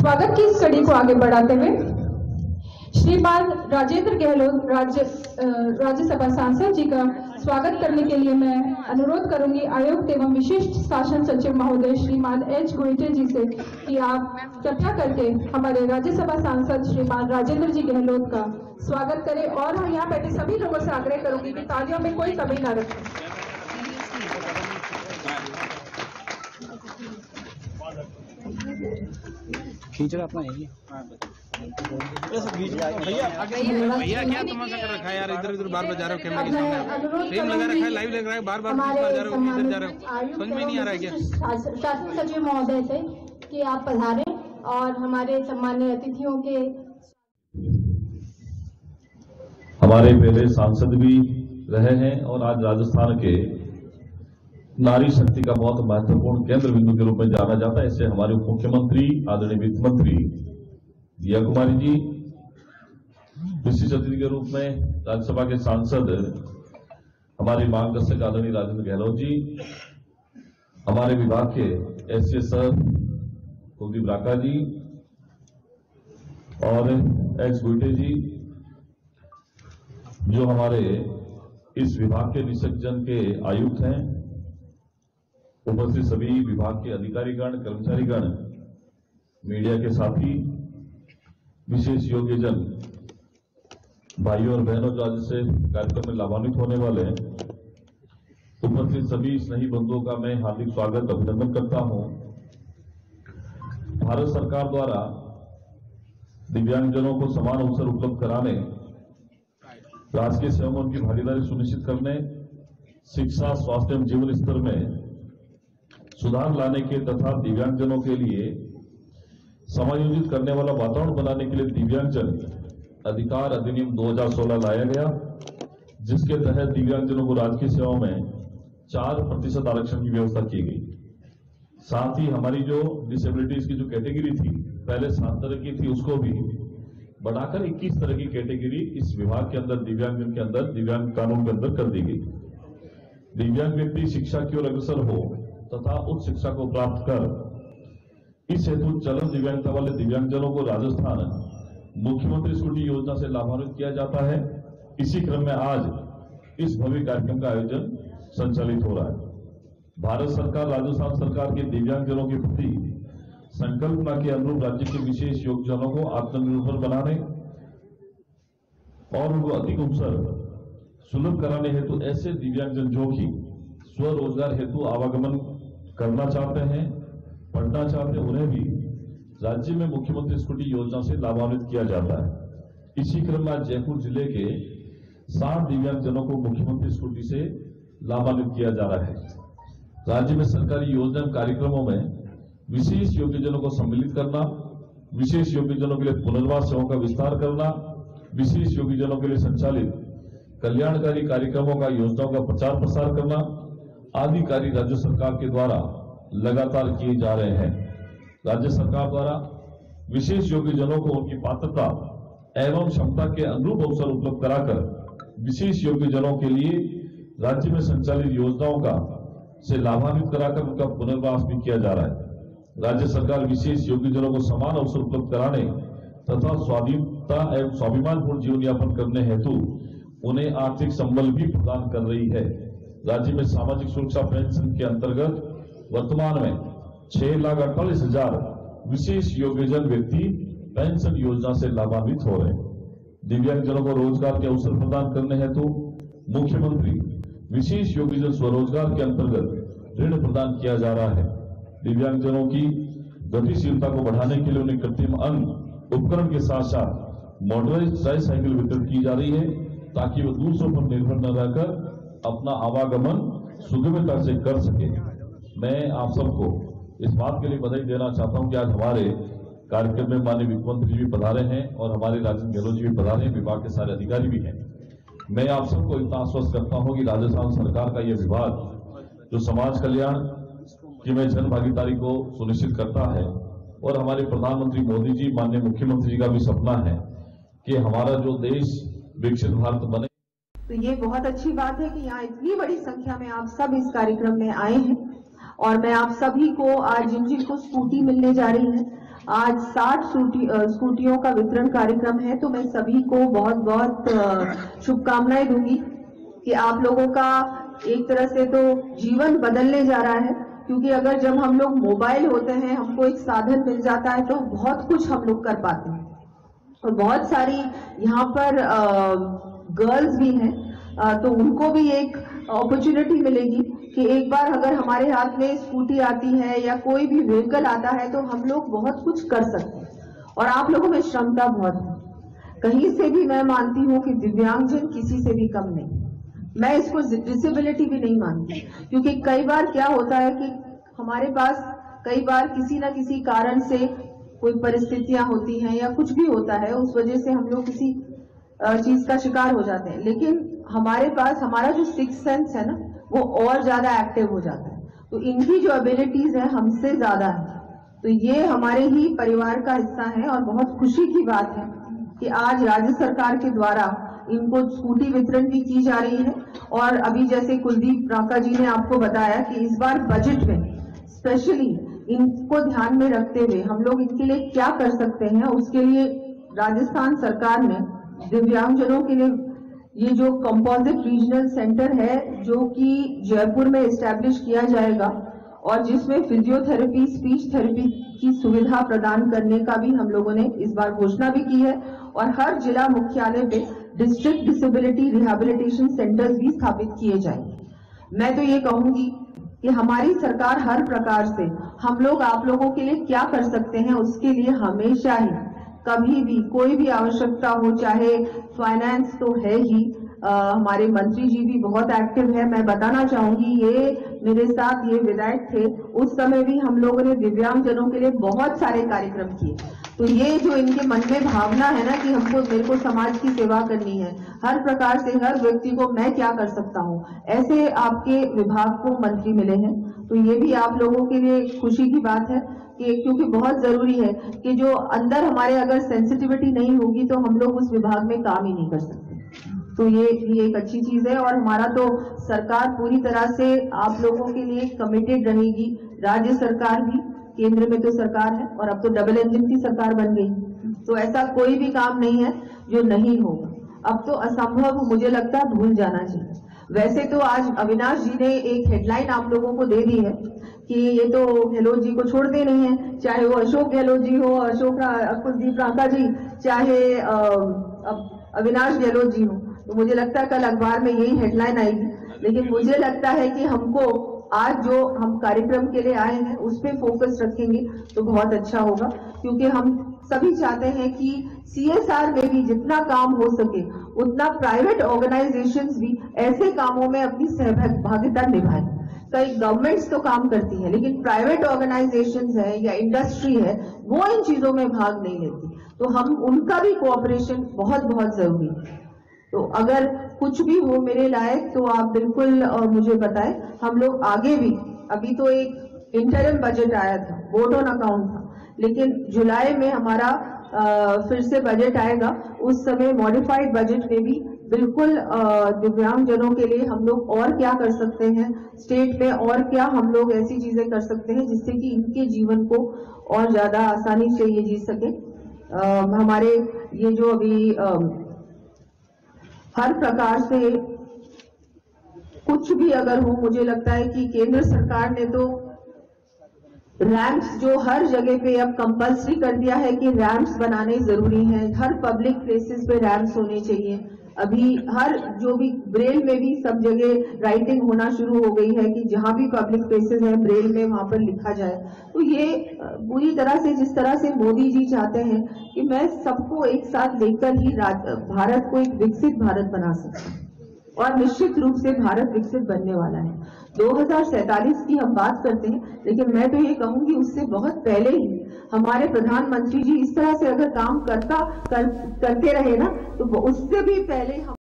स्वागत की इस कड़ी को आगे बढ़ाते हुए श्रीमान राजेंद्र गहलोत राज्यसभा सांसद जी का स्वागत करने के लिए मैं अनुरोध करूंगी आयुक्त एवं विशिष्ट शासन सचिव महोदय श्रीमान एच गोइटे जी से कि आप कृपया करके हमारे राज्यसभा सांसद श्रीमान राजेंद्र जी गहलोत का स्वागत करें और हम यहाँ बैठे सभी लोगों से आग्रह करूंगी कि तालियों में कोई कमी न रखें। खींच रहा अपना यही भैया क्या तमाशा कर रखा है यार, इधर उधर बार बार जा रहे हो कैमरे के सामने, फ्रेम लगा रखा है, लाइव लग रहा है, बार बार जा रहे हो, इधर जा रहे हो, समझ में नहीं आ रहा है क्या? शासन सचिव महोदय से कि आप पधारें और हमारे सम्मानीय अतिथियों के हमारे पहले सांसद भी रहे हैं और आज राजस्थान के नारी शक्ति का बहुत महत्वपूर्ण केंद्र बिंदु के रूप में जाना जाता है। इससे हमारे उप मुख्यमंत्री आदरणीय वित्त मंत्री दिया कुमारी जी, विशिष्ट अतिथि के रूप में राज्यसभा के सांसद हमारे मार्गदर्शक आदरणीय राजेंद्र गहलोत जी, हमारे विभाग के एससीएस सर कुलदीप राका जी और एच गोइटे जी, जो हमारे इस विभाग के निष्ठजन के आयुक्त हैं, उपस्थित सभी विभाग के अधिकारीगण, कर्मचारीगण, मीडिया के साथी, विशेष योग्यजन भाइयों और बहनों जो आज से कार्यक्रम में लाभान्वित होने वाले हैं, उपस्थित सभी स्नेही बंधुओं का मैं हार्दिक स्वागत अभिनंदन करता हूं। भारत सरकार द्वारा दिव्यांगजनों को समान अवसर उपलब्ध कराने, राजकीय सेवा में उनकी भागीदारी सुनिश्चित करने, शिक्षा, स्वास्थ्य एवं जीवन स्तर में सुधार लाने के तथा दिव्यांगजनों के लिए समायोजित करने वाला वातावरण बनाने के लिए दिव्यांगजन अधिकार अधिनियम 2016 लाया गया, जिसके तहत दिव्यांगजनों को राजकीय सेवाओं में 4% आरक्षण की व्यवस्था की गई। साथ ही हमारी जो डिसेबिलिटीज की जो कैटेगरी थी, पहले 7 तरह की थी, उसको भी बढ़ाकर 21 तरह की कैटेगरी इस विभाग के अंदर दिव्यांगजन के अंदर दिव्यांग कानून के अंदर कर दी गई। दिव्यांग व्यक्ति शिक्षा की ओर अग्रसर हो तथा उच्च शिक्षा को प्राप्त कर इस हेतु चलन दिव्यांगता वाले दिव्यांगजनों को राजस्थान मुख्यमंत्री स्कूटी योजना से लाभान्वित किया जाता है। इसी क्रम में आज इस भव्य कार्यक्रम का आयोजन संचालित हो रहा है। भारत सरकार राजस्थान सरकार के दिव्यांगजनों के प्रति संकल्पना के अनुरूप राज्य के विशेष योग्यजनों को आत्मनिर्भर बनाने और उनको अधिक अवसर सुलभ कराने हेतु ऐसे दिव्यांगजन जो कि स्वरोजगार हेतु आवागमन करना चाहते हैं, पढ़ना चाहते हैं, उन्हें भी राज्य में मुख्यमंत्री स्कूटी योजना से लाभान्वित किया जाता है। इसी क्रम में आज जयपुर जिले के 60 दिव्यांगजनों को मुख्यमंत्री स्कूटी से लाभान्वित किया जा रहा है। राज्य में सरकारी योजना कार्यक्रमों में विशेष योग्यजनों को सम्मिलित करना, विशेष योग्यजनों के लिए पुनर्वास सेवाओं का विस्तार करना, विशेष योग्यजनों के लिए संचालित कल्याणकारी कार्यक्रमों का योजनाओं का प्रचार प्रसार करना आदि कार्य राज्य सरकार के द्वारा लगातार किए जा रहे हैं। राज्य सरकार द्वारा विशेष योग्यजनों को उनकी पात्रता एवं क्षमता के अनुरूप अवसर उपलब्ध कराकर विशेष योग्यजनों के लिए राज्य में संचालित योजनाओं का से लाभान्वित कराकर उनका पुनर्वास भी किया जा रहा है। राज्य सरकार विशेष योग्यजनों को समान अवसर उपलब्ध कराने तथा स्वाधीनता एवं स्वाभिमानपूर्ण जीवन यापन करने हेतु उन्हें आर्थिक संबल भी प्रदान कर रही है। राज्य में सामाजिक सुरक्षा पेंशन के अंतर्गत वर्तमान में 6,48,000 विशेष योग्यजन व्यक्ति पेंशन योजना से लाभान्वित हो रहे हैं। दिव्यांगजनों को रोजगार के अवसर प्रदान करने हेतु मुख्यमंत्री विशेष योग्यजन स्वरोजगार के अंतर्गत ऋण प्रदान किया जा रहा है। दिव्यांगजनों की गतिशीलता को बढ़ाने के लिए उन्हें कृत्रिम अंग उपकरण के साथ साथ मोटराइज्ड ट्राईसाइकिल वितरित की जा रही है, ताकि वो दूसरों पर निर्भर न रहकर अपना आवागमन सुगमता से कर सके। मैं आप सबको इस बात के लिए बधाई देना चाहता हूं कि आज हमारे कार्यक्रम में माननीय वित्त मंत्री जी भी पधारे हैं और हमारे राजेंद्र गहलोत जी भी पधारे हैं, विभाग के सारे अधिकारी भी हैं। मैं आप सबको इतना आश्वस्त करता हूं कि राजस्थान सरकार का यह विभाग जो समाज कल्याण की में जन भागीदारी को सुनिश्चित करता है और हमारे प्रधानमंत्री मोदी जी, माननीय मुख्यमंत्री जी का भी सपना है कि हमारा जो देश विकसित भारत बने। तो ये बहुत अच्छी बात है कि यहाँ इतनी बड़ी संख्या में आप सब इस कार्यक्रम में आए हैं और मैं आप सभी को आज जिन जिनको स्कूटी मिलने जा रही है आज 60 स्कूटियों का वितरण कार्यक्रम है, तो मैं सभी को बहुत बहुत शुभकामनाएं दूंगी कि आप लोगों का एक तरह से तो जीवन बदलने जा रहा है, क्योंकि अगर जब हम लोग मोबाइल होते हैं, हमको एक साधन मिल जाता है तो बहुत कुछ हम लोग कर पाते हैं। और बहुत सारी यहाँ पर गर्ल्स भी हैं, तो उनको भी एक अपॉर्चुनिटी मिलेगी कि एक बार अगर हमारे हाथ में स्कूटी आती है या कोई भी व्हीकल आता है तो हम लोग बहुत कुछ कर सकते हैं। और आप लोगों में क्षमता बहुत है, कहीं से भी मैं मानती हूँ कि दिव्यांगजन किसी से भी कम नहीं। मैं इसको डिसेबिलिटी भी नहीं मानती, क्योंकि कई बार क्या होता है कि हमारे पास कई बार किसी न किसी कारण से कोई परिस्थितियां होती हैं या कुछ भी होता है, उस वजह से हम लोग किसी चीज का शिकार हो जाते हैं, लेकिन हमारे पास हमारा जो सिक्स सेंस है ना, वो और ज्यादा एक्टिव हो जाता है। तो इनकी जो एबिलिटीज है हमसे ज्यादा है, तो ये हमारे ही परिवार का हिस्सा है। और बहुत खुशी की बात है कि आज राज्य सरकार के द्वारा इनको स्कूटी वितरण भी की जा रही है। और अभी जैसे कुलदीप रांका जी ने आपको बताया कि इस बार बजट में स्पेशली इनको ध्यान में रखते हुए हम लोग इनके लिए क्या कर सकते हैं, उसके लिए राजस्थान सरकार ने दिव्यांगजनों के लिए ये जो कंपोजिट रीजनल सेंटर है, जो कि जयपुर में एस्टैब्लिश किया जाएगा और जिसमें फिजियोथेरेपी, स्पीच थेरेपी की सुविधा प्रदान करने का भी हम लोगों ने इस बार घोषणा भी की है। और हर जिला मुख्यालय पे डिस्ट्रिक्ट डिसेबिलिटी रिहैबिलिटेशन सेंटर्स भी स्थापित किए जाएंगे। मैं तो ये कहूंगी कि हमारी सरकार हर प्रकार से हम लोग आप लोगों के लिए क्या कर सकते हैं, उसके लिए हमेशा ही कभी भी कोई भी आवश्यकता हो, चाहे फाइनेंस तो है ही, हमारे मंत्री जी भी बहुत एक्टिव है। मैं बताना चाहूंगी, ये मेरे साथ ये विधायक थे, उस समय भी हम लोगों ने दिव्यांगजनों के लिए बहुत सारे कार्यक्रम किए। तो ये जो इनके मन में भावना है ना कि हमको मेरे को समाज की सेवा करनी है, हर प्रकार से हर व्यक्ति को मैं क्या कर सकता हूँ, ऐसे आपके विभाग को मंत्री मिले हैं। तो ये भी आप लोगों के लिए खुशी की बात है कि क्योंकि बहुत जरूरी है कि जो अंदर हमारे अगर सेंसिटिविटी नहीं होगी तो हम लोग उस विभाग में काम ही नहीं कर सकते। तो ये भी एक अच्छी चीज है। और हमारा तो सरकार पूरी तरह से आप लोगों के लिए कमिटेड रहेगी, राज्य सरकार भी, केंद्र में तो सरकार है और अब तो डबल इंजन की सरकार बन गई, तो ऐसा कोई भी काम नहीं है जो नहीं होगा। अब तो असंभव मुझे लगता है भूल जाना चाहिए। वैसे तो आज अविनाश जी ने एक हेडलाइन आप लोगों को दे दी है कि ये तो गहलोत जी को छोड़ते नहीं है, चाहे वो अशोक गहलोत जी हो, कुलदीप रांका जी, चाहे अविनाश गहलोत जी हो। तो मुझे लगता है कल अखबार में यही हेडलाइन आएगी। लेकिन मुझे लगता है कि हमको आज जो हम कार्यक्रम के लिए आए हैं उस पर फोकस रखेंगे तो बहुत अच्छा होगा, क्योंकि हम सभी चाहते हैं कि CSR में भी जितना काम हो सके उतना प्राइवेट ऑर्गेनाइजेशंस भी ऐसे कामों में अपनी सहभागिता निभाएं। कई गवर्नमेंट्स तो काम करती है, लेकिन प्राइवेट ऑर्गेनाइजेशंस है या इंडस्ट्री है वो इन चीजों में भाग नहीं लेती, तो हम उनका भी कोऑपरेशन बहुत बहुत जरूरी है। तो अगर कुछ भी हो मेरे लायक तो आप बिल्कुल मुझे बताएं, हम लोग आगे भी, अभी तो एक इंटरिम बजट आया था, वोट ऑन अकाउंट था, लेकिन जुलाई में हमारा फिर से बजट आएगा, उस समय मॉडिफाइड बजट में भी बिल्कुल दिव्यांगजनों के लिए हम लोग और क्या कर सकते हैं, स्टेट में और क्या हम लोग ऐसी चीजें कर सकते हैं जिससे कि इनके जीवन को और ज्यादा आसानी से ये जी सके। हमारे ये जो अभी हर प्रकार से कुछ भी अगर हो, मुझे लगता है कि केंद्र सरकार ने तो रैंप्स जो हर जगह पे अब कंपल्सरी कर दिया है कि रैंप्स बनाने जरूरी हैं, हर पब्लिक प्लेसेस पे रैंप्स होने चाहिए। अभी हर जो भी ब्रेल में भी सब जगह राइटिंग होना शुरू हो गई है कि जहां भी पब्लिक प्लेसेस है ब्रेल में वहां पर लिखा जाए। तो ये पूरी तरह से जिस तरह से मोदी जी चाहते हैं कि मैं सबको एक साथ लेकर ही भारत को एक विकसित भारत बना सकता हूँ, और निश्चित रूप से भारत विकसित बनने वाला है। 2047 की हम बात करते हैं, लेकिन मैं तो ये कहूंगी उससे बहुत पहले ही हमारे प्रधानमंत्री जी इस तरह से अगर काम करते रहे ना, तो उससे भी पहले हम